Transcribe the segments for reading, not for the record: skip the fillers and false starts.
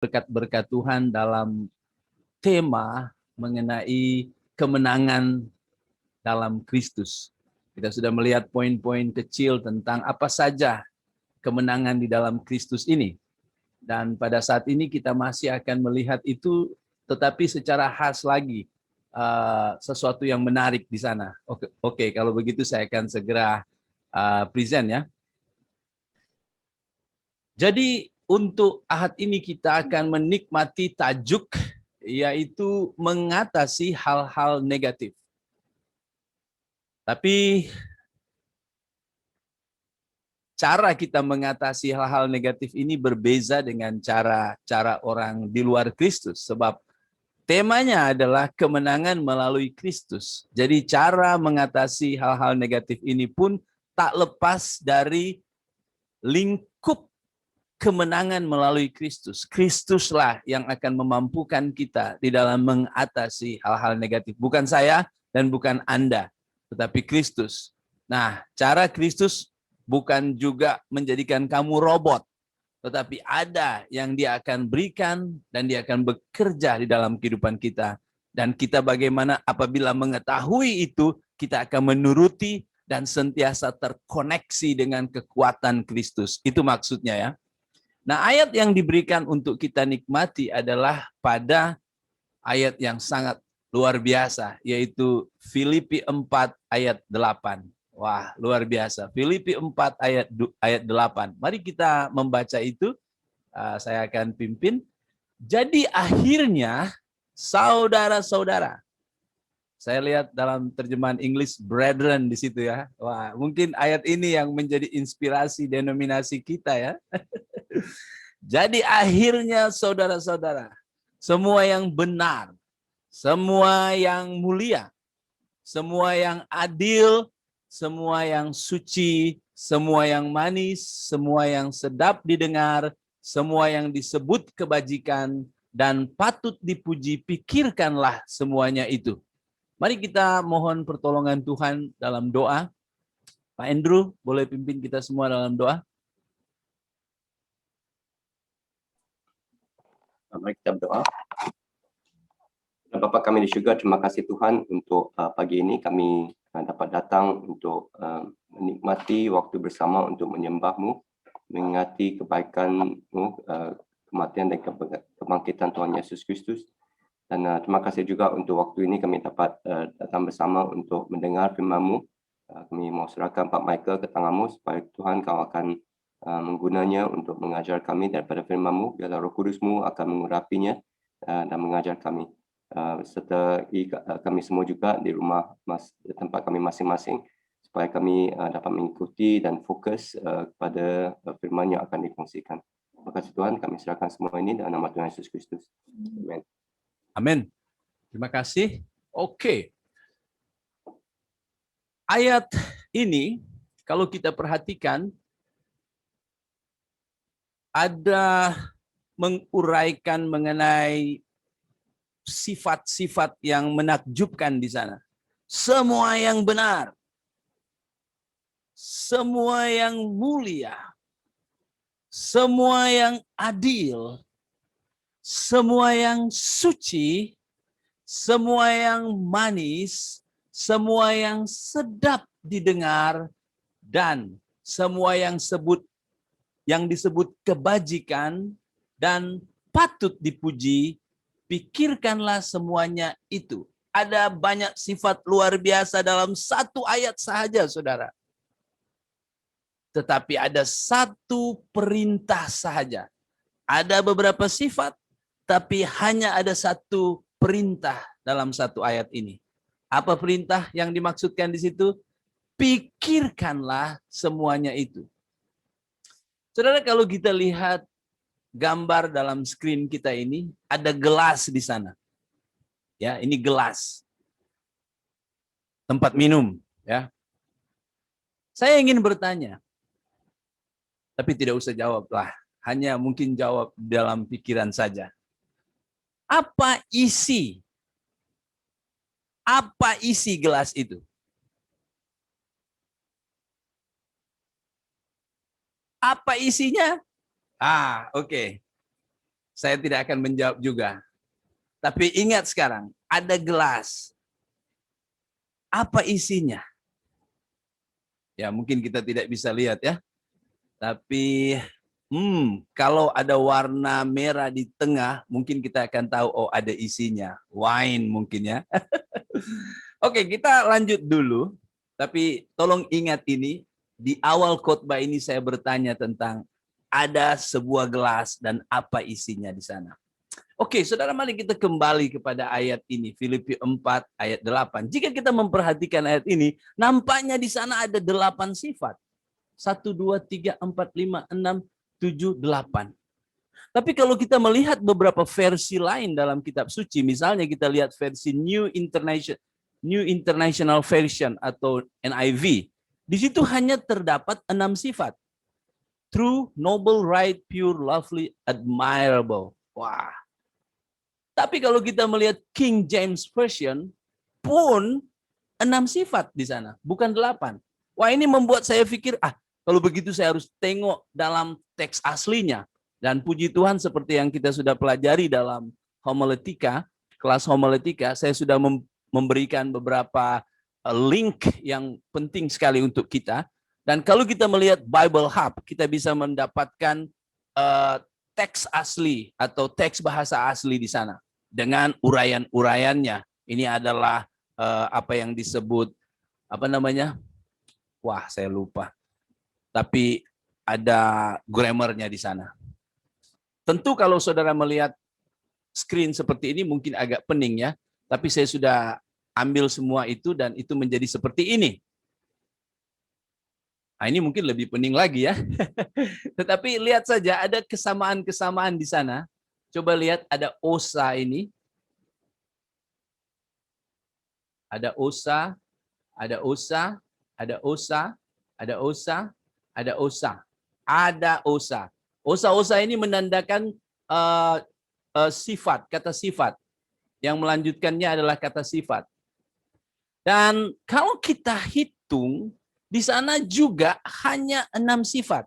berkat-berkat Tuhan dalam tema mengenai kemenangan dalam Kristus. Kita sudah melihat poin-poin kecil tentang apa saja kemenangan di dalam Kristus ini. Dan pada saat ini kita masih akan melihat itu, tetapi secara khas lagi, sesuatu yang menarik di sana. Oke, kalau begitu saya akan segera present ya. Jadi untuk ahad ini kita akan menikmati tajuk, yaitu mengatasi hal-hal negatif. Tapi cara kita mengatasi hal-hal negatif ini berbeza dengan cara orang di luar Kristus. Sebab temanya adalah kemenangan melalui Kristus. Jadi cara mengatasi hal-hal negatif ini pun tak lepas dari lingkup kemenangan melalui Kristus. Kristuslah yang akan memampukan kita di dalam mengatasi hal-hal negatif. Bukan saya dan bukan Anda, tetapi Kristus. Nah, cara Kristus bukan juga menjadikan kamu robot, tetapi ada yang Dia akan berikan dan Dia akan bekerja di dalam kehidupan kita. Dan kita bagaimana apabila mengetahui itu, kita akan menuruti dan sentiasa terkoneksi dengan kekuatan Kristus. Itu maksudnya ya. Nah, ayat yang diberikan untuk kita nikmati adalah pada ayat yang sangat luar biasa, yaitu Filipi 4 ayat 8. Wah, luar biasa. Filipi 4 ayat 8. Mari kita membaca itu. Saya akan pimpin. Jadi akhirnya, saudara-saudara, saya lihat dalam terjemahan English, brethren di situ ya. Wah, mungkin ayat ini yang menjadi inspirasi denominasi kita ya. Jadi akhirnya saudara-saudara, semua yang benar, semua yang mulia, semua yang adil, semua yang suci, semua yang manis, semua yang sedap didengar, semua yang disebut kebajikan dan patut dipuji, pikirkanlah semuanya itu. Mari kita mohon pertolongan Tuhan dalam doa. Pak Andrew, boleh pimpin kita semua dalam doa? Mari kita berdoa. Bapa kami di syurga, terima kasih Tuhan untuk pagi ini kami dapat datang untuk menikmati waktu bersama untuk menyembah-Mu, mengingati kebaikan-Mu, kematian dan kebangkitan Tuhan Yesus Kristus. Dan terima kasih juga untuk waktu ini kami dapat datang bersama untuk mendengar firman-Mu. Kami mau serahkan Pak Michael ke tangan-Mu supaya Tuhan Kau akan menggunanya untuk mengajar kami daripada firman-Mu. Biarlah Roh Kudus-Mu akan mengurapinya dan mengajar kami. Serta kami semua juga di rumah tempat kami masing-masing supaya kami dapat mengikuti dan fokus kepada firman yang akan dikongsikan. Terima kasih Tuhan, kami serahkan semua ini dalam nama Tuhan Yesus Kristus. Amin. Amin. Terima kasih. Oke. Ayat ini kalau kita perhatikan ada menguraikan mengenai sifat-sifat yang menakjubkan di sana. Semua yang benar, semua yang mulia, semua yang adil, semua yang suci, semua yang manis, semua yang sedap didengar, dan semua yang disebut kebajikan dan patut dipuji, pikirkanlah semuanya itu. Ada banyak sifat luar biasa dalam satu ayat saja, saudara. Tetapi ada satu perintah saja. Ada beberapa sifat, tapi hanya ada satu perintah dalam satu ayat ini. Apa perintah yang dimaksudkan di situ? Pikirkanlah semuanya itu. Saudara, kalau kita lihat gambar dalam screen kita ini, ada gelas di sana. Ya, ini gelas. Tempat minum, ya. Saya ingin bertanya, tapi tidak usah jawablah. Hanya mungkin jawab dalam pikiran saja. Apa isi gelas itu? Apa isinya? Oke. Saya tidak akan menjawab juga. Tapi ingat sekarang, ada gelas. Apa isinya? Ya, mungkin kita tidak bisa lihat ya. Tapi kalau ada warna merah di tengah, mungkin kita akan tahu, oh ada isinya. Wine mungkin ya. Oke, kita lanjut dulu. Tapi tolong ingat ini, di awal khotbah ini saya bertanya tentang ada sebuah gelas dan apa isinya di sana. Oke, saudara, mari kita kembali kepada ayat ini, Filipi 4 ayat 8. Jika kita memperhatikan ayat ini, nampaknya di sana ada 8 sifat. 1, 2, 3, 4, 5, 6, 7, 8. Tapi kalau kita melihat beberapa versi lain dalam kitab suci, misalnya kita lihat versi New International Version atau NIV, di situ hanya terdapat 6 sifat. True, noble, right, pure, lovely, admirable. Wah. Tapi kalau kita melihat King James Version pun 6 sifat di sana, bukan 8. Wah, ini membuat saya pikir, kalau begitu saya harus tengok dalam teks aslinya. Dan puji Tuhan seperti yang kita sudah pelajari dalam homiletika, kelas homiletika, saya sudah memberikan beberapa link yang penting sekali untuk kita. Dan kalau kita melihat Bible Hub, kita bisa mendapatkan teks asli atau teks bahasa asli di sana dengan uraian-uraiannya. Ini adalah apa yang disebut Wah, saya lupa. Tapi ada grammarnya di sana. Tentu kalau saudara melihat screen seperti ini mungkin agak pening ya, tapi saya sudah ambil semua itu dan itu menjadi seperti ini. Nah, ini mungkin lebih pening lagi ya. Tetapi lihat saja ada kesamaan-kesamaan di sana. Coba lihat ada osa ini. Ada osa, ada osa, ada osa, ada osa, ada osa. Ada osa. Osa-osa ini menandakan sifat, kata sifat. Yang melanjutkannya adalah kata sifat. Dan kalau kita hitung, di sana juga hanya 6 sifat.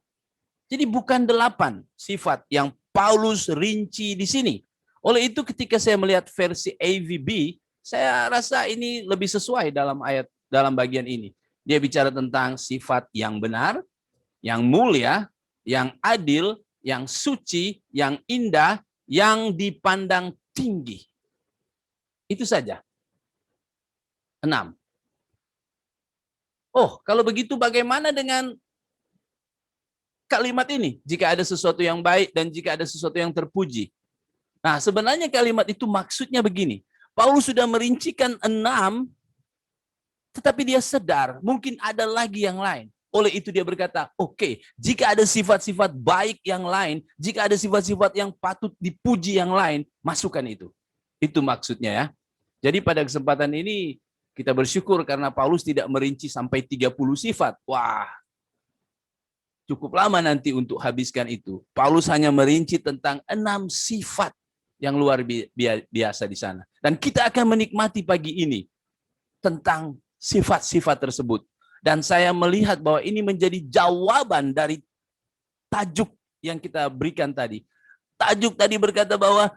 Jadi bukan 8 sifat yang Paulus rinci di sini. Oleh itu ketika saya melihat versi AVB, saya rasa ini lebih sesuai dalam bagian ini. Dia bicara tentang sifat yang benar, yang mulia, yang adil, yang suci, yang indah, yang dipandang tinggi. Itu saja. 6. Oh, kalau begitu bagaimana dengan kalimat ini? Jika ada sesuatu yang baik dan jika ada sesuatu yang terpuji. Nah, sebenarnya kalimat itu maksudnya begini. Paulus sudah merincikan 6, tetapi dia sadar mungkin ada lagi yang lain. Oleh itu dia berkata, oke, jika ada sifat-sifat baik yang lain, jika ada sifat-sifat yang patut dipuji yang lain, masukkan itu. Itu maksudnya ya. Jadi pada kesempatan ini kita bersyukur karena Paulus tidak merinci sampai 30 sifat. Wah, cukup lama nanti untuk habiskan itu. Paulus hanya merinci tentang 6 sifat yang luar biasa di sana. Dan kita akan menikmati pagi ini tentang sifat-sifat tersebut. Dan saya melihat bahwa ini menjadi jawaban dari tajuk yang kita berikan tadi. Tajuk tadi berkata bahwa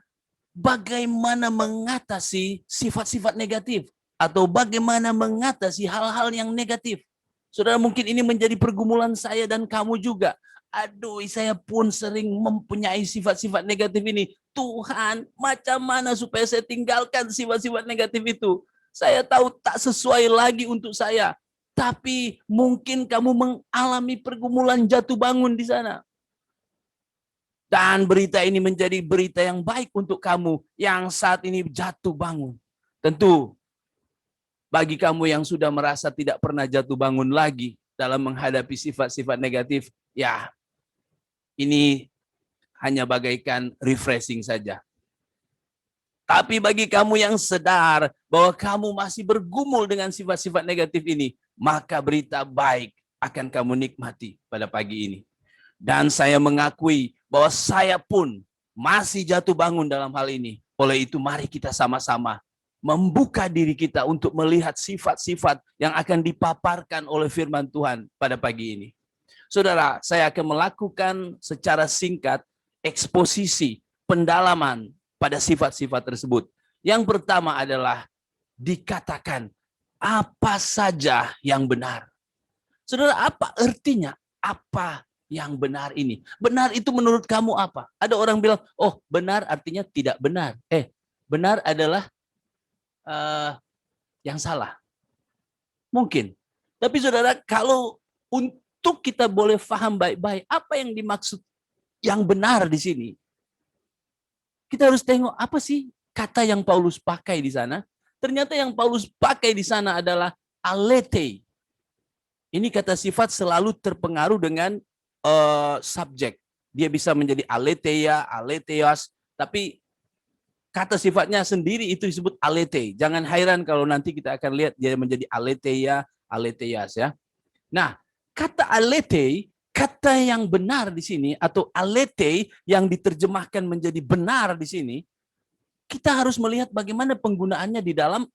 bagaimana mengatasi sifat-sifat negatif. Atau bagaimana mengatasi hal-hal yang negatif. Saudara, mungkin ini menjadi pergumulan saya dan kamu juga. Aduh, saya pun sering mempunyai sifat-sifat negatif ini. Tuhan, macam mana supaya saya tinggalkan sifat-sifat negatif itu? Saya tahu tak sesuai lagi untuk saya. Tapi mungkin kamu mengalami pergumulan jatuh bangun di sana. Dan berita ini menjadi berita yang baik untuk kamu yang saat ini jatuh bangun. Tentu bagi kamu yang sudah merasa tidak pernah jatuh bangun lagi dalam menghadapi sifat-sifat negatif, ya ini hanya bagaikan refreshing saja. Tapi bagi kamu yang sadar bahwa kamu masih bergumul dengan sifat-sifat negatif ini, maka berita baik akan kamu nikmati pada pagi ini. Dan saya mengakui bahwa saya pun masih jatuh bangun dalam hal ini. Oleh itu mari kita sama-sama membuka diri kita untuk melihat sifat-sifat yang akan dipaparkan oleh firman Tuhan pada pagi ini. Saudara, saya akan melakukan secara singkat eksposisi pendalaman pada sifat-sifat tersebut. Yang pertama adalah dikatakan apa saja yang benar. Saudara, apa artinya apa yang benar ini? Benar itu menurut kamu apa? Ada orang bilang, oh benar artinya tidak benar. Benar adalah yang salah. Mungkin. Tapi saudara, kalau untuk kita boleh paham baik-baik apa yang dimaksud yang benar di sini, kita harus tengok apa sih kata yang Paulus pakai di sana. Ternyata yang Paulus pakai di sana adalah alete. Ini kata sifat selalu terpengaruh dengan subjek. Dia bisa menjadi aletheia, aletheos, tapi kata sifatnya sendiri itu disebut alete. Jangan heran kalau nanti kita akan lihat dia menjadi aletheia, aletheas ya. Nah, kata alete, kata yang benar di sini atau alete yang diterjemahkan menjadi benar di sini, kita harus melihat bagaimana penggunaannya di dalam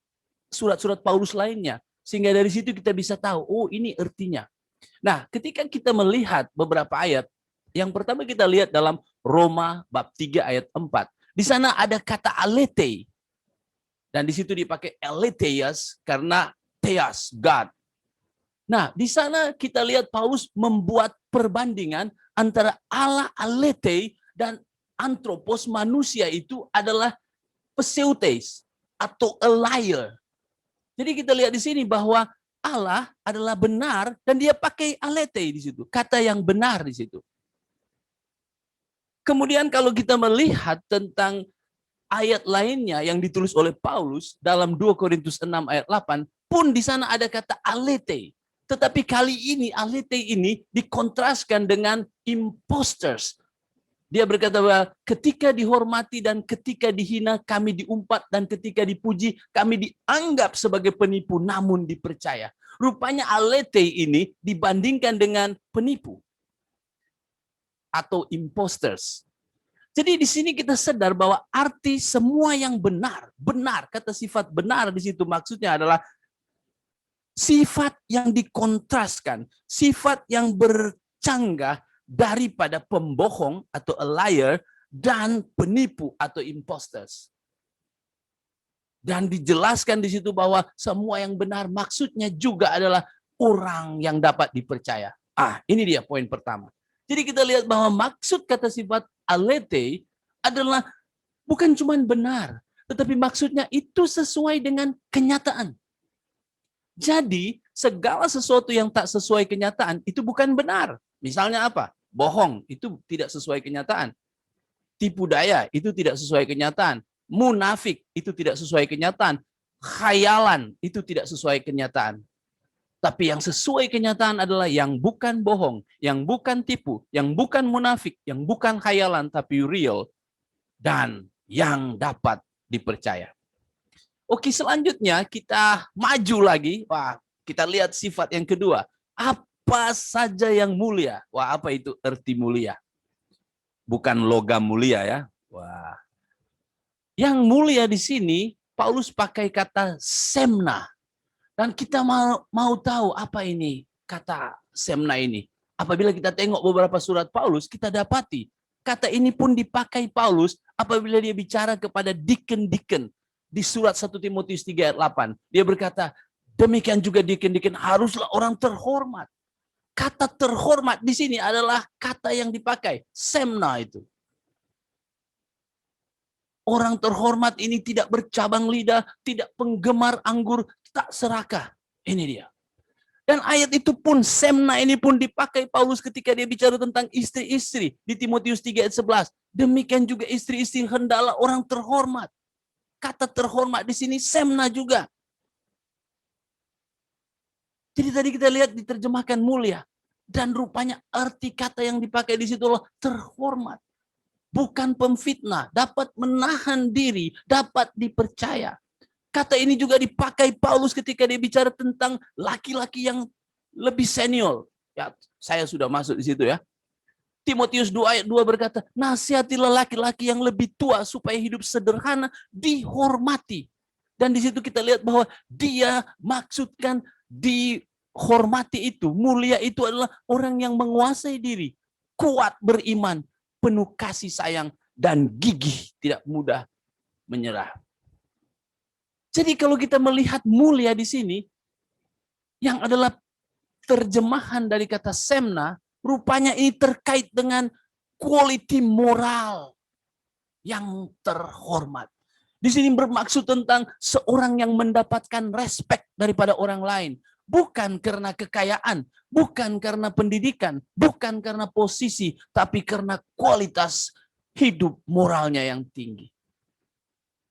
surat-surat Paulus lainnya. Sehingga dari situ kita bisa tahu, oh ini artinya. Nah, ketika kita melihat beberapa ayat, yang pertama kita lihat dalam Roma bab 3 ayat 4. Di sana ada kata alete. Dan di situ dipakai aletheas karena theos, God. Nah, di sana kita lihat Paulus membuat perbandingan antara Allah alete dan anthropos, manusia itu adalah pseutes atau a liar. Jadi kita lihat di sini bahwa Allah adalah benar dan dia pakai alete di situ, kata yang benar di situ. Kemudian kalau kita melihat tentang ayat lainnya yang ditulis oleh Paulus dalam 2 Korintus 6 ayat 8, pun di sana ada kata alete. Tetapi kali ini alete ini dikontraskan dengan imposters. Dia berkata bahwa ketika dihormati dan ketika dihina kami diumpat dan ketika dipuji kami dianggap sebagai penipu namun dipercaya. Rupanya alete ini dibandingkan dengan penipu atau imposters. Jadi di sini kita sadar bahwa arti semua yang benar, kata sifat benar di situ maksudnya adalah sifat yang dikontraskan, sifat yang bercanggah daripada pembohong atau a liar dan penipu atau imposters. Dan dijelaskan di situ bahwa semua yang benar maksudnya juga adalah orang yang dapat dipercaya. Ini dia poin pertama. Jadi kita lihat bahwa maksud kata sifat alete adalah bukan cuma benar, tetapi maksudnya itu sesuai dengan kenyataan. Jadi segala sesuatu yang tak sesuai kenyataan itu bukan benar. Misalnya apa? Bohong, itu tidak sesuai kenyataan. Tipu daya, itu tidak sesuai kenyataan. Munafik, itu tidak sesuai kenyataan. Khayalan, itu tidak sesuai kenyataan. Tapi yang sesuai kenyataan adalah yang bukan bohong, yang bukan tipu, yang bukan munafik, yang bukan khayalan, tapi real, dan yang dapat dipercaya. Oke, selanjutnya kita maju lagi. Kita lihat sifat yang kedua. Apa saja yang mulia. Apa itu arti mulia? Bukan logam mulia ya. Yang mulia di sini Paulus pakai kata semna. Dan kita mau tahu apa ini kata semna ini. Apabila kita tengok beberapa surat Paulus, kita dapati kata ini pun dipakai Paulus apabila dia bicara kepada deacon-deacon di surat 1 Timotius 3 ayat 8. Dia berkata, demikian juga deacon-deacon haruslah orang terhormat. Kata terhormat di sini adalah kata yang dipakai, semna itu. Orang terhormat ini tidak bercabang lidah, tidak penggemar anggur, tak serakah. Ini dia. Dan ayat itu pun, semna ini pun dipakai Paulus ketika dia bicara tentang istri-istri di Timotius 3 ayat 11. Demikian juga istri-istri hendaklah orang terhormat. Kata terhormat di sini semna juga. Jadi tadi kita lihat diterjemahkan mulia. Dan rupanya arti kata yang dipakai di situ adalah terhormat. Bukan pemfitnah, dapat menahan diri, dapat dipercaya. Kata ini juga dipakai Paulus ketika dia bicara tentang laki-laki yang lebih senior. Ya, saya sudah masuk di situ ya. Timotius 2 ayat 2 berkata, nasihatilah laki-laki yang lebih tua supaya hidup sederhana, dihormati. Dan di situ kita lihat bahwa dia maksudkan dihormati itu, mulia itu adalah orang yang menguasai diri, kuat beriman, penuh kasih sayang, dan gigih, tidak mudah menyerah. Jadi kalau kita melihat mulia di sini, yang adalah terjemahan dari kata semna, rupanya ini terkait dengan quality moral yang terhormat. Di sini bermaksud tentang seorang yang mendapatkan respect daripada orang lain. Bukan karena kekayaan, bukan karena pendidikan, bukan karena posisi, tapi karena kualitas hidup moralnya yang tinggi.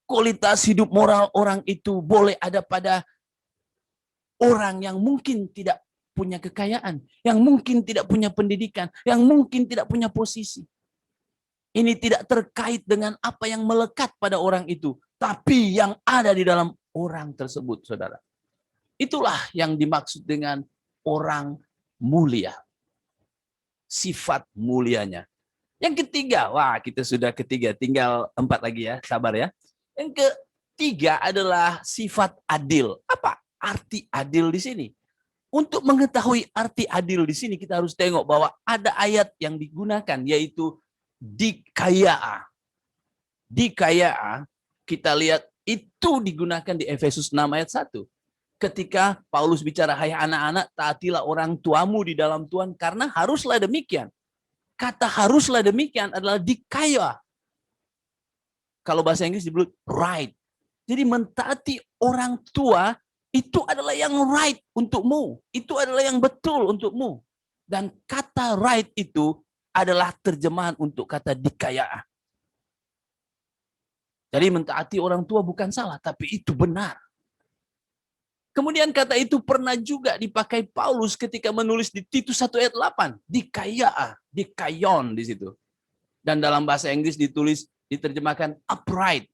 Kualitas hidup moral orang itu boleh ada pada orang yang mungkin tidak punya kekayaan, yang mungkin tidak punya pendidikan, yang mungkin tidak punya posisi. Ini tidak terkait dengan apa yang melekat pada orang itu, tapi yang ada di dalam orang tersebut, saudara. Itulah yang dimaksud dengan orang mulia. Sifat mulianya. Yang ketiga, wah kita sudah ketiga, tinggal 4 lagi ya, sabar ya. Yang ketiga adalah sifat adil. Apa arti adil di sini? Untuk mengetahui arti adil di sini kita harus tengok bahwa ada ayat yang digunakan yaitu dikayaan. Dikayaan kita lihat itu digunakan di Efesus 6 ayat 1. Ketika Paulus bicara, hai anak-anak, taatilah orang tuamu di dalam Tuhan karena haruslah demikian. Kata haruslah demikian adalah dikaya. Kalau bahasa Inggris disebut right. Jadi mentaati orang tua itu adalah yang right untukmu. Itu adalah yang betul untukmu. Dan kata right itu adalah terjemahan untuk kata dikaya. Jadi mentaati orang tua bukan salah, tapi itu benar. Kemudian kata itu pernah juga dipakai Paulus ketika menulis di Titus 1 ayat 8. Dikaya, dikayon di situ. Dan dalam bahasa Inggris diterjemahkan upright.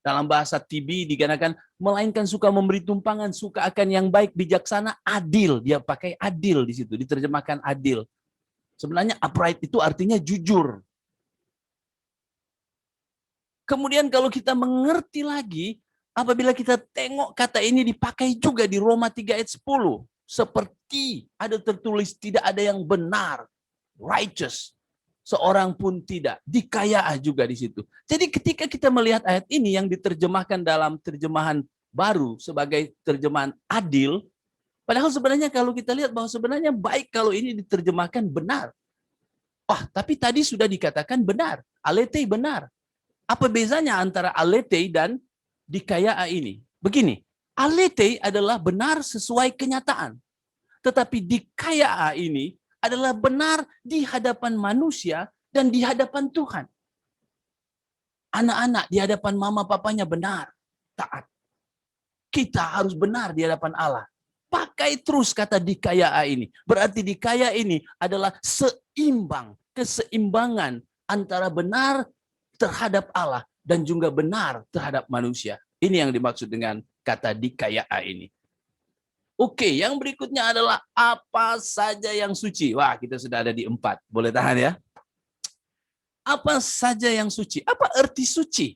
Dalam bahasa TB dikatakan melainkan suka memberi tumpangan, suka akan yang baik, bijaksana, adil. Dia pakai adil di situ, diterjemahkan adil. Sebenarnya upright itu artinya jujur. Kemudian kalau kita mengerti lagi, apabila kita tengok kata ini dipakai juga di Roma 3 ayat 10. Seperti ada tertulis tidak ada yang benar, righteous. Seorang pun tidak, dikaya juga di situ. Jadi ketika kita melihat ayat ini yang diterjemahkan dalam terjemahan baru sebagai terjemahan adil, padahal sebenarnya kalau kita lihat bahwa sebenarnya baik kalau ini diterjemahkan benar. Wah, tapi tadi sudah dikatakan benar, alete benar. Apa bezanya antara alete dan dikaya ini? Begini, alete adalah benar sesuai kenyataan. Tetapi dikaya ini adalah benar di hadapan manusia dan di hadapan Tuhan. Anak-anak di hadapan mama papanya benar, taat. Kita harus benar di hadapan Allah. Pakai terus kata dikaya ini. Berarti dikaya ini adalah seimbang, keseimbangan antara benar terhadap Allah dan juga benar terhadap manusia. Ini yang dimaksud dengan kata dikaya ini. Oke, yang berikutnya adalah apa saja yang suci. Wah, kita sudah ada di 4. Boleh tahan ya? Apa saja yang suci? Apa arti suci?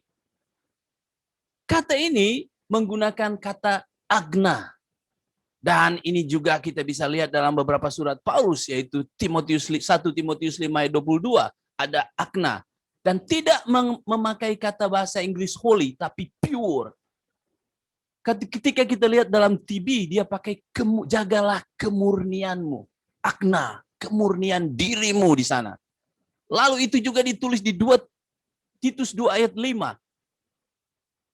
Kata ini menggunakan kata agna. Dan ini juga kita bisa lihat dalam beberapa surat Paulus, yaitu 1 Timotius 5 ayat 22. Ada agna. Dan tidak memakai kata bahasa Inggris holy, tapi pure. Ketika kita lihat dalam TB, dia pakai jagalah kemurnianmu. Agna, kemurnian dirimu di sana. Lalu itu juga ditulis di Titus 2 ayat 5.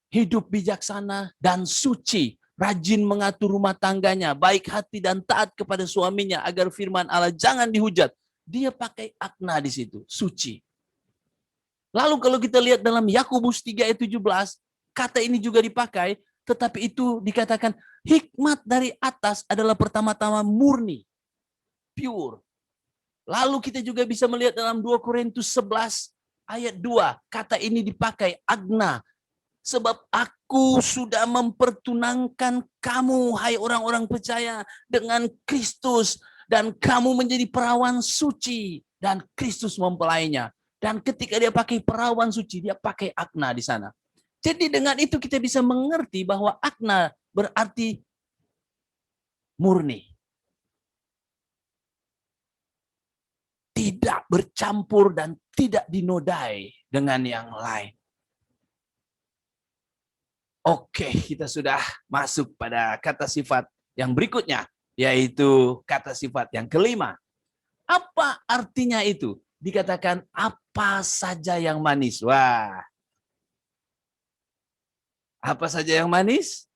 Hidup bijaksana dan suci, rajin mengatur rumah tangganya, baik hati dan taat kepada suaminya, agar firman Allah jangan dihujat. Dia pakai agna di situ, suci. Lalu kalau kita lihat dalam Yakobus 3 ayat 17, kata ini juga dipakai, tetapi itu dikatakan hikmat dari atas adalah pertama-tama murni, pure. Lalu kita juga bisa melihat dalam 2 Korintus 11 ayat 2, kata ini dipakai agna. Sebab aku sudah mempertunangkan kamu, hai orang-orang percaya, dengan Kristus. Dan kamu menjadi perawan suci. Dan Kristus mempelainya. Dan ketika dia pakai perawan suci, dia pakai agna di sana. Jadi dengan itu kita bisa mengerti bahwa agna berarti murni. tidak bercampur dan tidak dinodai dengan yang lain. Oke, kita sudah masuk pada kata sifat yang berikutnya, yaitu kata sifat yang kelima. Apa artinya itu? Dikatakan apa saja yang manis. Wah, apa saja yang manis?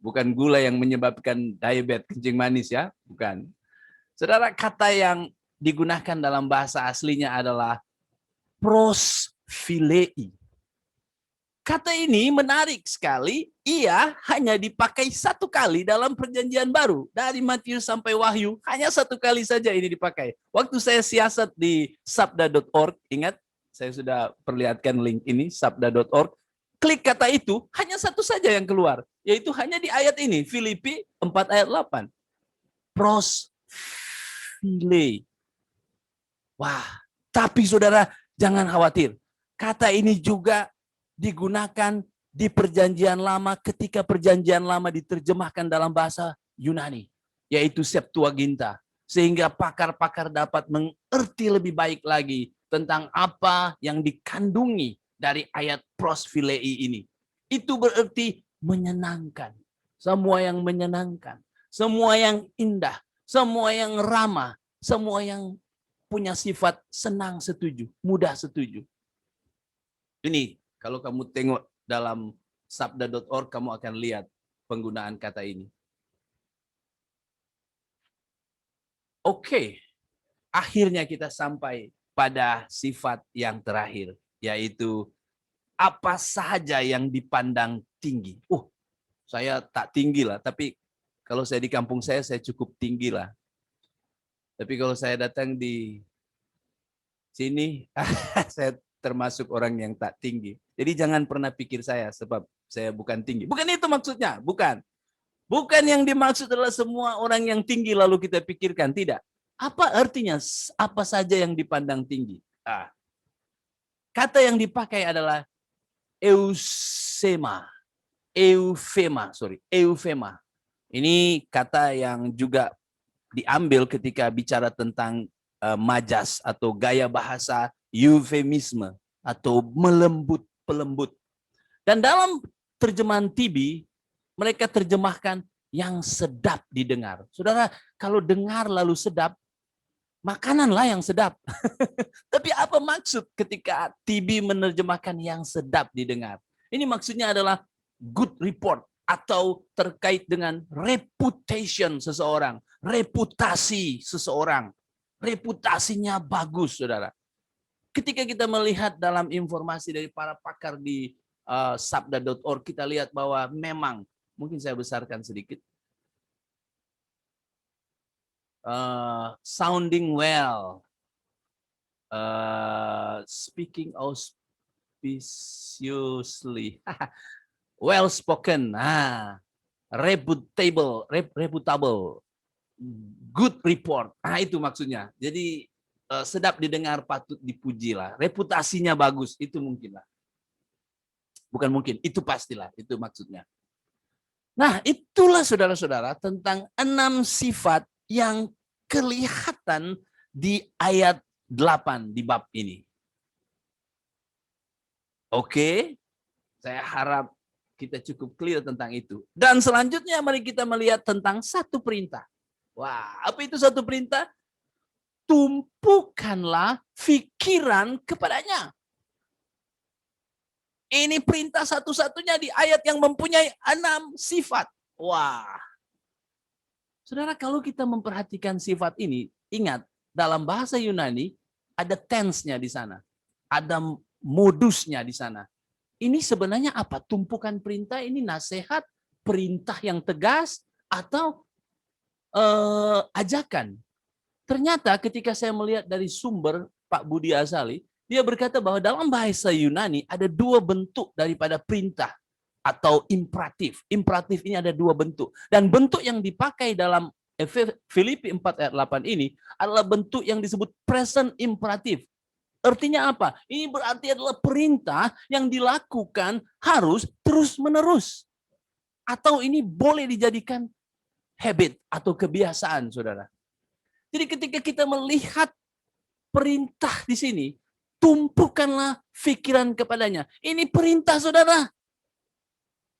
Bukan gula yang menyebabkan diabetes, kencing manis ya, bukan. Saudara, kata yang digunakan dalam bahasa aslinya adalah prosphilei. Kata ini menarik sekali, ia hanya dipakai satu kali dalam perjanjian baru. Dari Matius sampai Wahyu, hanya satu kali saja ini dipakai. Waktu saya siasat di sabda.org, ingat, saya sudah perlihatkan link ini, sabda.org, klik kata itu, hanya satu saja yang keluar, yaitu hanya di ayat ini, Filipi 4 ayat 8. Prosphilei. Wah, tapi saudara, jangan khawatir. Kata ini juga digunakan di perjanjian lama ketika perjanjian lama diterjemahkan dalam bahasa Yunani, yaitu Septuaginta, sehingga pakar-pakar dapat mengerti lebih baik lagi tentang apa yang dikandungi dari ayat prosphilei ini. Itu berarti menyenangkan, semua yang menyenangkan, semua yang indah, semua yang ramah, semua yang punya sifat senang setuju, mudah setuju. Ini kalau kamu tengok dalam sabda.org, kamu akan lihat penggunaan kata ini. Oke, akhirnya kita sampai pada sifat yang terakhir, yaitu apa saja yang dipandang tinggi. Saya tak tinggi lah, tapi kalau saya di kampung saya cukup tinggi lah. Tapi kalau saya datang di sini, saya termasuk orang yang tak tinggi. Jadi jangan pernah pikir saya sebab saya bukan tinggi. Bukan itu maksudnya, bukan. Bukan yang dimaksud adalah semua orang yang tinggi lalu kita pikirkan, tidak. Apa artinya apa saja yang dipandang tinggi? Kata yang dipakai adalah eufema. Ini kata yang juga diambil ketika bicara tentang majas atau gaya bahasa eufemisme atau pelembut. Dan dalam terjemahan TB, mereka terjemahkan yang sedap didengar. Saudara, kalau dengar lalu sedap, makananlah yang sedap. Tapi apa maksud ketika TB menerjemahkan yang sedap didengar? Ini maksudnya adalah good report atau terkait dengan reputation seseorang, reputasi seseorang. Reputasinya bagus, saudara. Ketika kita melihat dalam informasi dari para pakar di sabda.org, kita lihat bahwa memang, mungkin saya besarkan sedikit, sounding well, speaking auspiciously, well spoken, reputable, good report. Itu maksudnya. Jadi sedap didengar, patut dipuji lah. Reputasinya bagus, itu mungkin lah. Bukan mungkin, itu pastilah, itu maksudnya. Nah, itulah saudara-saudara tentang 6 sifat yang kelihatan di ayat 8 di bab ini. Oke, saya harap kita cukup clear tentang itu. Dan selanjutnya mari kita melihat tentang satu perintah. Wah, apa itu satu perintah? Tumpukanlah pikiran kepadanya. Ini perintah satu-satunya di ayat yang mempunyai 6 sifat. Wah. Saudara, kalau kita memperhatikan sifat ini, ingat, dalam bahasa Yunani ada tense-nya di sana. Ada modusnya di sana. Ini sebenarnya apa? Tumpukan perintah ini nasihat, perintah yang tegas, atau ajakan. Ternyata ketika saya melihat dari sumber Pak Budi Azali, dia berkata bahwa dalam bahasa Yunani ada 2 bentuk daripada perintah atau imperatif. Imperatif ini ada 2 bentuk. Dan bentuk yang dipakai dalam Filipi 4 ayat 8 ini adalah bentuk yang disebut present imperatif. Artinya apa? Ini berarti adalah perintah yang dilakukan harus terus-menerus. Atau ini boleh dijadikan habit atau kebiasaan, saudara. Jadi ketika kita melihat perintah di sini, tumpukanlah pikiran kepadanya. Ini perintah, saudara.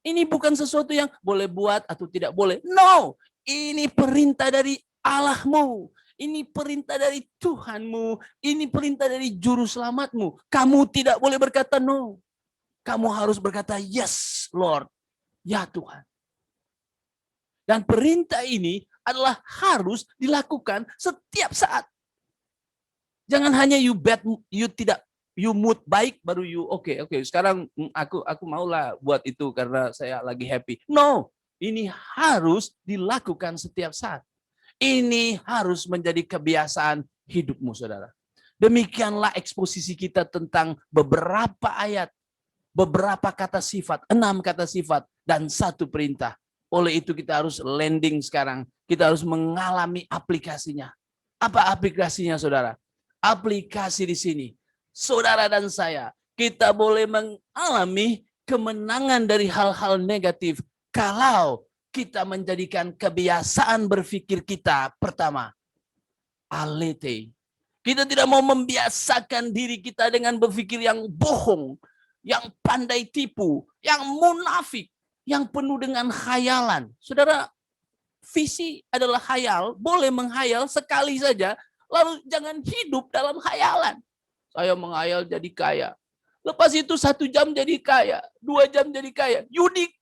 Ini bukan sesuatu yang boleh buat atau tidak boleh. No, ini perintah dari Allahmu. Ini perintah dari Tuhanmu. Ini perintah dari Juru Selamatmu. Kamu tidak boleh berkata no. Kamu harus berkata yes, Lord. Ya Tuhan. Dan perintah ini adalah harus dilakukan setiap saat. Jangan hanya you mood baik baru you oke. Sekarang aku maulah buat itu karena saya lagi happy. No, ini harus dilakukan setiap saat. Ini harus menjadi kebiasaan hidupmu, saudara. Demikianlah eksposisi kita tentang beberapa ayat, beberapa kata sifat, 6 kata sifat dan 1 perintah. Oleh itu kita harus landing sekarang. Kita harus mengalami aplikasinya. Apa aplikasinya, saudara? Aplikasi di sini. Saudara dan saya, kita boleh mengalami kemenangan dari hal-hal negatif kalau kita menjadikan kebiasaan berpikir kita pertama, alete. Kita tidak mau membiasakan diri kita dengan berpikir yang bohong, yang pandai tipu, yang munafik, yang penuh dengan khayalan. Saudara, visi adalah khayal, boleh menghayal sekali saja, lalu jangan hidup dalam khayalan. Saya menghayal jadi kaya. Lepas itu 1 jam jadi kaya, 2 jam jadi kaya. Yudik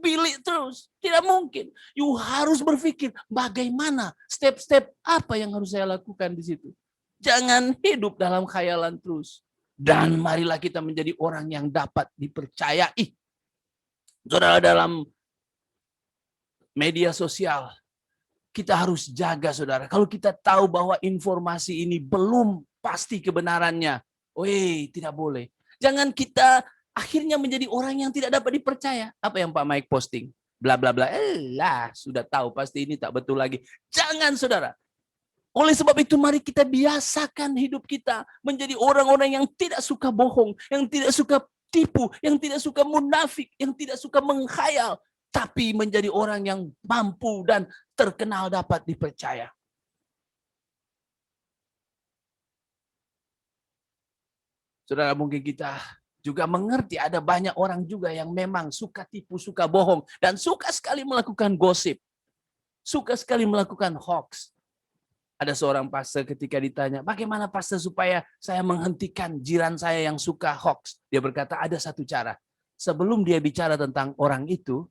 pilih terus. Tidak mungkin. You harus berpikir bagaimana step-step apa yang harus saya lakukan di situ. Jangan hidup dalam khayalan terus. Dan marilah kita menjadi orang yang dapat dipercayai. Saudara, dalam media sosial, kita harus jaga, saudara. Kalau kita tahu bahwa informasi ini belum pasti kebenarannya, tidak boleh. Jangan kita akhirnya menjadi orang yang tidak dapat dipercaya. Apa yang Pak Mike posting? Bla bla bla. Sudah tahu pasti ini tak betul lagi. Jangan, saudara. Oleh sebab itu mari kita biasakan hidup kita menjadi orang-orang yang tidak suka bohong, yang tidak suka tipu, yang tidak suka munafik, yang tidak suka menghayal, tapi menjadi orang yang mampu dan terkenal dapat dipercaya. Saudara, mungkin kita juga mengerti ada banyak orang juga yang memang suka tipu, suka bohong, dan suka sekali melakukan gosip. Suka sekali melakukan hoax. Ada seorang pastor ketika ditanya, bagaimana pastor supaya saya menghentikan jiran saya yang suka hoax? Dia berkata, ada satu cara. Sebelum dia bicara tentang orang itu,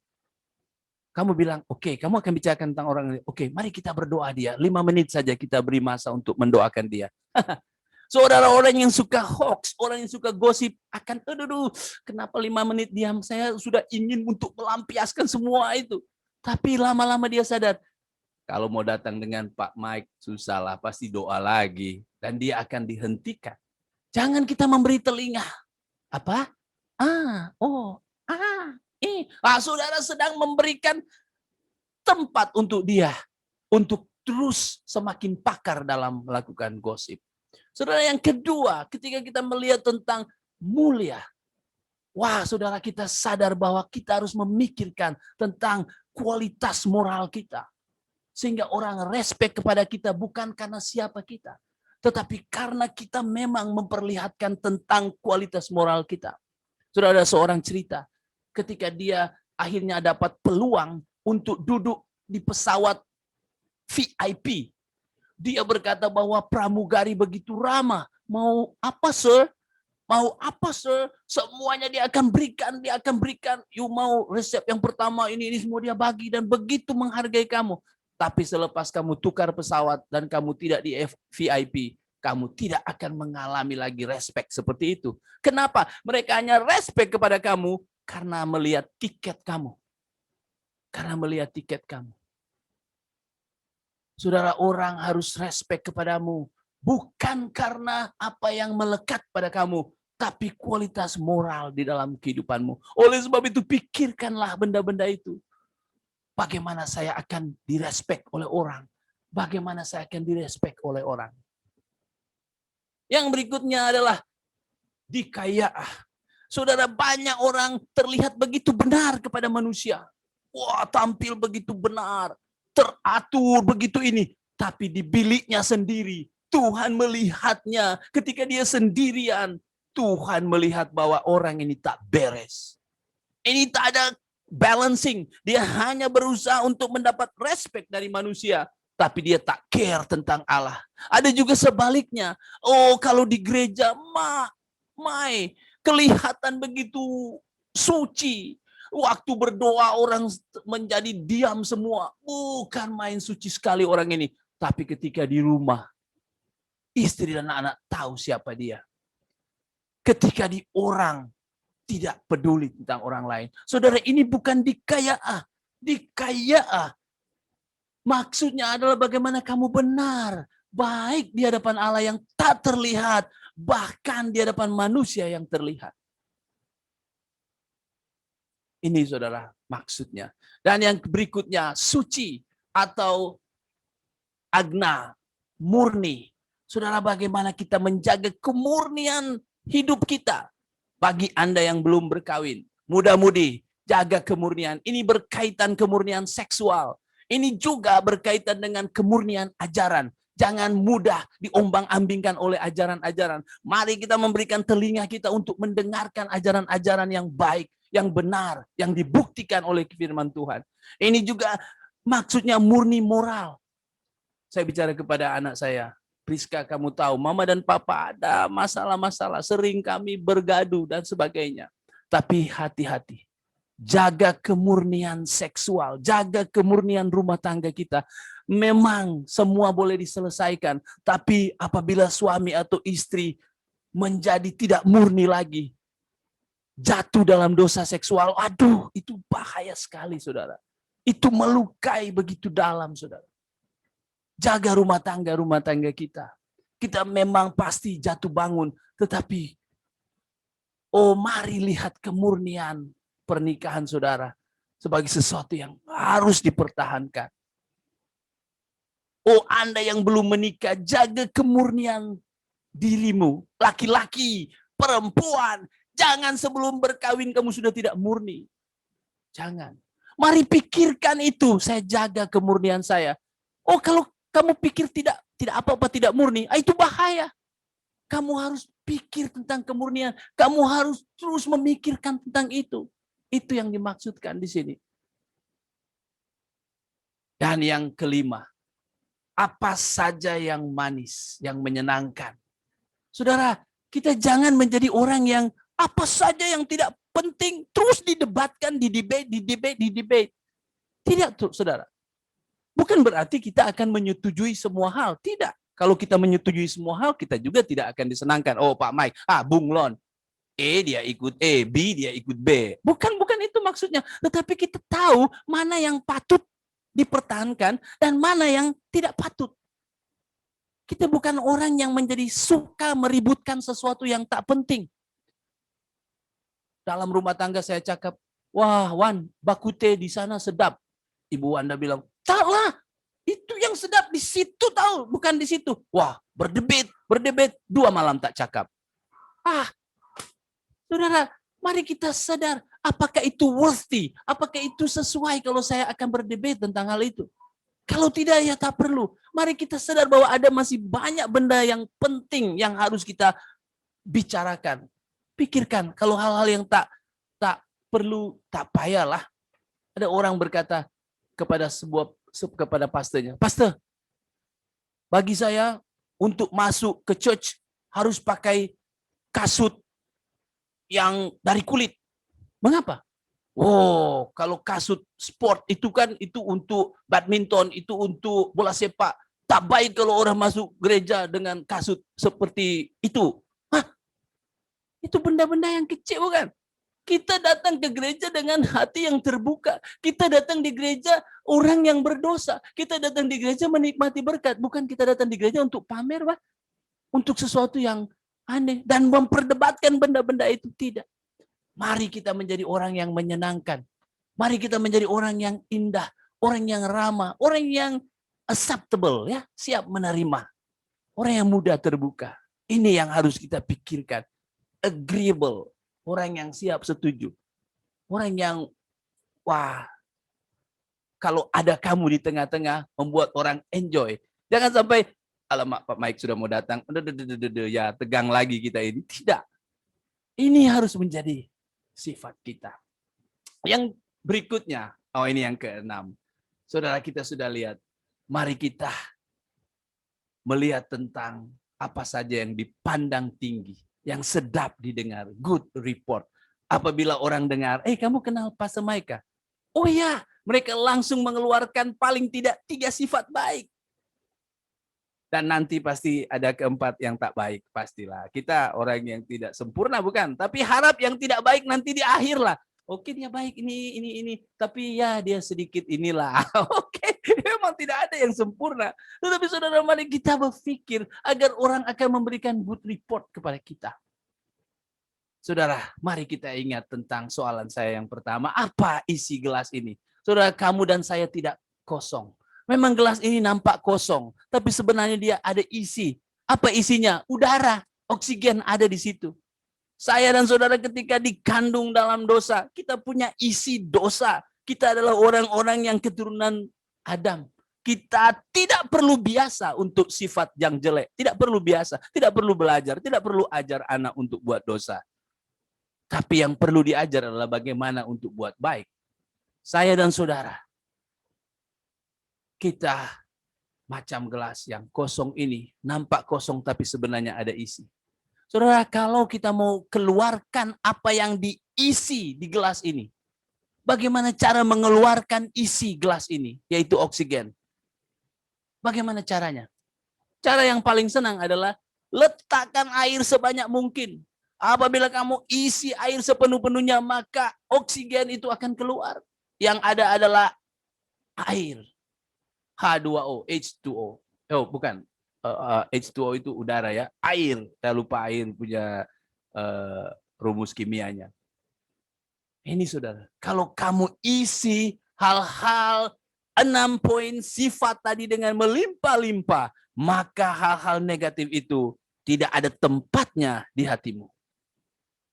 kamu bilang, oke, kamu akan bicarakan tentang orang ini. Oke, mari kita berdoa dia. 5 menit saja kita beri masa untuk mendoakan dia. Saudara, orang yang suka hoax, orang yang suka gosip, akan, kenapa 5 menit diam? Saya sudah ingin untuk melampiaskan semua itu. Tapi lama-lama dia sadar, kalau mau datang dengan Pak Mike, susahlah, pasti doa lagi. Dan dia akan dihentikan. Jangan kita memberi telinga. Apa? Saudara sedang memberikan tempat untuk dia. Untuk terus semakin pakar dalam melakukan gosip. Saudara, yang kedua, ketika kita melihat tentang mulia. Saudara, kita sadar bahwa kita harus memikirkan tentang kualitas moral kita. Sehingga orang respect kepada kita bukan karena siapa kita. Tetapi karena kita memang memperlihatkan tentang kualitas moral kita. Sudah ada seorang cerita. Ketika dia akhirnya dapat peluang untuk duduk di pesawat VIP. Dia berkata bahwa pramugari begitu ramah. Mau apa, sir? Mau apa, sir? Semuanya dia akan berikan. Dia akan berikan. You mau resep yang pertama ini semua dia bagi. Dan begitu menghargai kamu. Tapi selepas kamu tukar pesawat dan kamu tidak di VIP, kamu tidak akan mengalami lagi respect seperti itu. Kenapa? Mereka hanya respect kepada kamu karena melihat tiket kamu. Karena melihat tiket kamu. Saudara, orang harus respect kepadamu. Bukan karena apa yang melekat pada kamu, tapi kualitas moral di dalam kehidupanmu. Oleh sebab itu, pikirkanlah benda-benda itu. Bagaimana saya akan direspek oleh orang? Bagaimana saya akan direspek oleh orang? Yang berikutnya adalah dikayaan. Saudara, banyak orang terlihat begitu benar kepada manusia. Tampil begitu benar, teratur begitu ini. Tapi di biliknya sendiri, Tuhan melihatnya. Ketika dia sendirian, Tuhan melihat bahwa orang ini tak beres. Ini tak ada balancing. Dia hanya berusaha untuk mendapat respect dari manusia. Tapi dia tak care tentang Allah. Ada juga sebaliknya. Oh, kalau di gereja, kelihatan begitu suci. Waktu berdoa orang menjadi diam semua. Bukan main suci sekali orang ini. Tapi ketika di rumah, istri dan anak tahu siapa dia. Ketika di orang, tidak peduli tentang orang lain. Saudara, ini bukan dikayaan. Dikayaan. Maksudnya adalah bagaimana kamu benar. Baik di hadapan Allah yang tak terlihat. Bahkan di hadapan manusia yang terlihat. Ini saudara maksudnya. Dan yang berikutnya, suci atau agna, murni. Saudara, bagaimana kita menjaga kemurnian hidup kita. Bagi Anda yang belum berkawin, muda-mudi, jaga kemurnian. Ini berkaitan kemurnian seksual. Ini juga berkaitan dengan kemurnian ajaran. Jangan mudah diombang-ambingkan oleh ajaran-ajaran. Mari kita memberikan telinga kita untuk mendengarkan ajaran-ajaran yang baik, yang benar, yang dibuktikan oleh firman Tuhan. Ini juga maksudnya murni moral. Saya bicara kepada anak saya, Priska, kamu tahu, mama dan papa ada masalah-masalah, sering kami bergaduh dan sebagainya. Tapi hati-hati, jaga kemurnian seksual, jaga kemurnian rumah tangga kita. Memang semua boleh diselesaikan, tapi apabila suami atau istri menjadi tidak murni lagi, jatuh dalam dosa seksual, aduh, itu bahaya sekali, saudara. Itu melukai begitu dalam, saudara. Jaga rumah tangga kita. Kita memang pasti jatuh bangun, tetapi mari lihat kemurnian pernikahan saudara sebagai sesuatu yang harus dipertahankan. Oh, Anda yang belum menikah, jaga kemurnian dirimu. Laki-laki, perempuan, jangan sebelum berkawin kamu sudah tidak murni. Jangan. Mari pikirkan itu, saya jaga kemurnian saya. Oh, kalau kamu pikir tidak apa-apa, tidak murni, itu bahaya. Kamu harus pikir tentang kemurnian. Kamu harus terus memikirkan tentang itu. Itu yang dimaksudkan di sini. Dan yang kelima, apa saja yang manis, yang menyenangkan. Saudara, kita jangan menjadi orang yang apa saja yang tidak penting terus didebatkan, didebate. Tidak, saudara. Bukan berarti kita akan menyetujui semua hal. Tidak. Kalau kita menyetujui semua hal, kita juga tidak akan disenangkan. Oh, Pak Mike, bunglon. Dia ikut B dia ikut B. Bukan itu maksudnya. Tetapi kita tahu mana yang patut dipertahankan dan mana yang tidak patut. Kita bukan orang yang menjadi suka meributkan sesuatu yang tak penting. Dalam rumah tangga saya cakap, wah Wan, bakute di sana sedap. Ibu Anda bilang, taklah, itu yang sedap di situ tahu, bukan di situ. Wah, berdebat, 2 malam tak cakap. Saudara, mari kita sadar, apakah itu worthy? Apakah itu sesuai kalau saya akan berdebat tentang hal itu? Kalau tidak, ya tak perlu. Mari kita sadar bahwa ada masih banyak benda yang penting yang harus kita bicarakan. Pikirkan, kalau hal-hal yang tak perlu, tak payahlah. Ada orang berkata kepada pastornya, Pastor, bagi saya untuk masuk ke church harus pakai kasut yang dari kulit. Mengapa? Oh, kalau kasut sport itu kan itu untuk badminton, itu untuk bola sepak. Tak baik kalau orang masuk gereja dengan kasut seperti itu. Itu benda-benda yang kecil bukan? Kita datang ke gereja dengan hati yang terbuka. Kita datang di gereja orang yang berdosa. Kita datang di gereja menikmati berkat. Bukan kita datang di gereja untuk pamer, Pak. Untuk sesuatu yang aneh. Dan memperdebatkan benda-benda itu. Tidak. Mari kita menjadi orang yang menyenangkan. Mari kita menjadi orang yang indah. Orang yang ramah. Orang yang acceptable. Ya, siap menerima. Orang yang mudah terbuka. Ini yang harus kita pikirkan. Agreeable. Orang yang siap setuju. Orang yang, wah, kalau ada kamu di tengah-tengah, membuat orang enjoy. Jangan sampai, alamak Pak Mike sudah mau datang, ya tegang lagi kita ini. Tidak. Ini harus menjadi sifat kita. Yang berikutnya, ini yang keenam. Saudara, kita sudah lihat, mari kita melihat tentang apa saja yang dipandang tinggi, yang sedap didengar, good report. Apabila orang dengar, kamu kenal Pastor Mike? Oh ya, mereka langsung mengeluarkan paling tidak 3 sifat baik. Dan nanti pasti ada keempat yang tak baik, pastilah. Kita orang yang tidak sempurna bukan, tapi harap yang tidak baik nanti di akhir lah. Oke, dia baik ini, tapi ya dia sedikit inilah. Oke, memang tidak ada yang sempurna. Tetapi saudara, mari kita berpikir agar orang akan memberikan good report kepada kita. Saudara, mari kita ingat tentang soalan saya yang pertama, apa isi gelas ini? Saudara, kamu dan saya tidak kosong. Memang gelas ini nampak kosong, tapi sebenarnya dia ada isi. Apa isinya? Udara, oksigen ada di situ. Saya dan saudara ketika dikandung dalam dosa, kita punya isi dosa. Kita adalah orang-orang yang keturunan Adam. Kita tidak perlu biasa untuk sifat yang jelek. Tidak perlu biasa, tidak perlu belajar, tidak perlu ajar anak untuk buat dosa. Tapi yang perlu diajar adalah bagaimana untuk buat baik. Saya dan saudara, kita macam gelas yang kosong ini, nampak kosong tapi sebenarnya ada isi. Saudara, kalau kita mau keluarkan apa yang diisi di gelas ini, bagaimana cara mengeluarkan isi gelas ini, yaitu oksigen? Bagaimana caranya? Cara yang paling senang adalah letakkan air sebanyak mungkin. Apabila kamu isi air sepenuh-penuhnya, maka oksigen itu akan keluar. Yang ada adalah air. H2O, H2O. Oh, bukan. H2O itu udara ya. Air. Saya lupa air punya rumus kimianya. Ini saudara, kalau kamu isi hal-hal 6 poin sifat tadi dengan melimpah-limpah, maka hal-hal negatif itu tidak ada tempatnya di hatimu.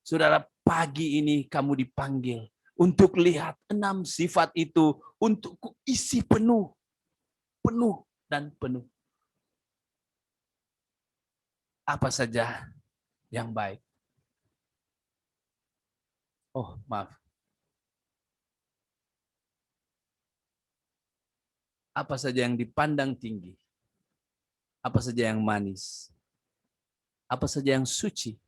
Saudara, pagi ini kamu dipanggil untuk lihat 6 sifat itu untuk isi penuh. Penuh dan penuh. Apa saja yang baik? Oh, maaf. Apa saja yang dipandang tinggi? Apa saja yang manis? Apa saja yang suci?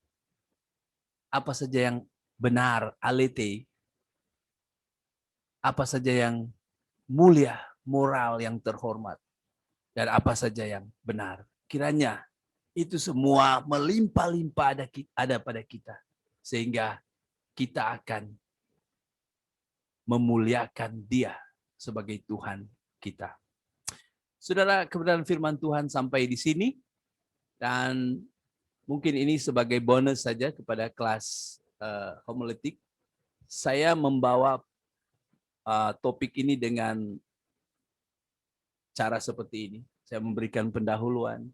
Apa saja yang benar, alete? Apa saja yang mulia, moral yang terhormat? Dan apa saja yang benar? Kiranya itu semua melimpah-limpah ada pada kita. Sehingga kita akan memuliakan Dia sebagai Tuhan kita. Saudara, kebenaran firman Tuhan sampai di sini. Dan mungkin ini sebagai bonus saja kepada kelas homiletik. Saya membawa topik ini dengan cara seperti ini. Saya memberikan pendahuluan.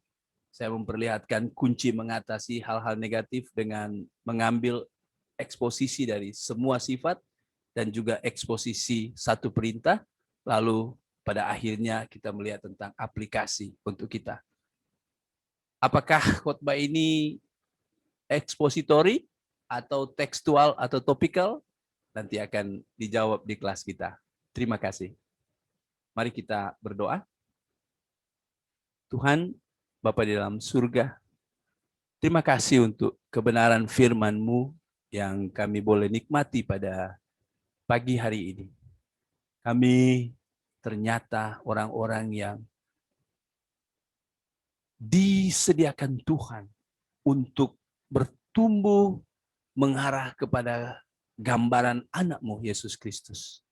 Saya memperlihatkan kunci mengatasi hal-hal negatif dengan mengambil eksposisi dari semua sifat dan juga eksposisi satu perintah. Lalu pada akhirnya kita melihat tentang aplikasi untuk kita. Apakah khotbah ini ekspositori atau tekstual atau topikal? Nanti akan dijawab di kelas kita. Terima kasih. Mari kita berdoa. Tuhan, Bapa di dalam surga, terima kasih untuk kebenaran firman-Mu yang kami boleh nikmati pada pagi hari ini. Kami ternyata orang-orang yang disediakan Tuhan untuk bertumbuh mengarah kepada gambaran anak-Mu Yesus Kristus.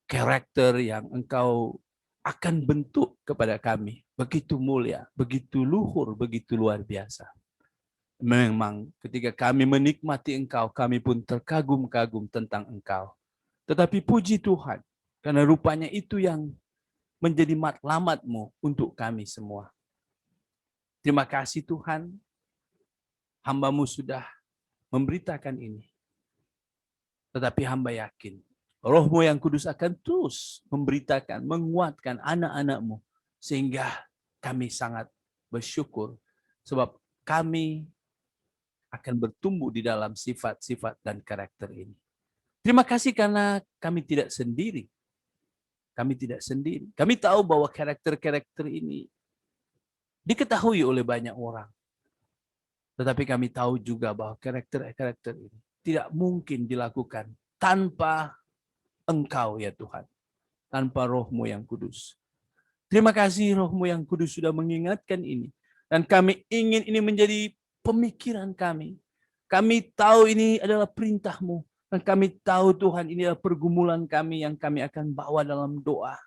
Karakter yang Engkau akan bentuk kepada kami begitu mulia, begitu luhur, begitu luar biasa. Memang ketika kami menikmati Engkau, kami pun terkagum-kagum tentang Engkau. Tetapi puji Tuhan, karena rupanya itu yang menjadi matlamat-Mu untuk kami semua. Terima kasih Tuhan, hamba-Mu sudah memberitakan ini. Tetapi hamba yakin, Roh-Mu yang kudus akan terus memberitakan, menguatkan anak-anak-Mu Sehingga kami sangat bersyukur sebab kami akan bertumbuh di dalam sifat-sifat dan karakter ini. Terima kasih karena kami tidak sendiri. Kami tidak sendiri. Kami tahu bahwa karakter-karakter ini diketahui oleh banyak orang. Tetapi kami tahu juga bahwa karakter-karakter ini tidak mungkin dilakukan tanpa Engkau ya Tuhan. Tanpa Roh-Mu yang kudus. Terima kasih Roh-Mu yang kudus sudah mengingatkan ini. Dan kami ingin ini menjadi pemikiran kami. Kami tahu ini adalah perintah-Mu. Dan kami tahu Tuhan ini adalah pergumulan kami yang kami akan bawa dalam doa.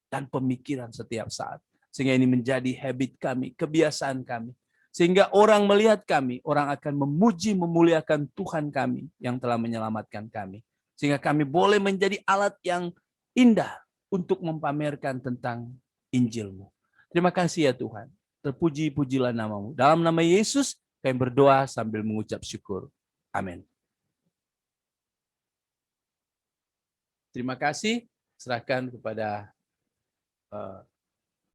Dan pemikiran setiap saat. Sehingga ini menjadi habit kami, kebiasaan kami. Sehingga orang melihat kami, orang akan memuji, memuliakan Tuhan kami yang telah menyelamatkan kami. Sehingga kami boleh menjadi alat yang indah untuk mempamerkan tentang Injil-Mu. Terima kasih ya Tuhan. Terpuji-pujilah nama-Mu. Dalam nama Yesus, kami berdoa sambil mengucap syukur. Amin. Terima kasih. Serahkan kepada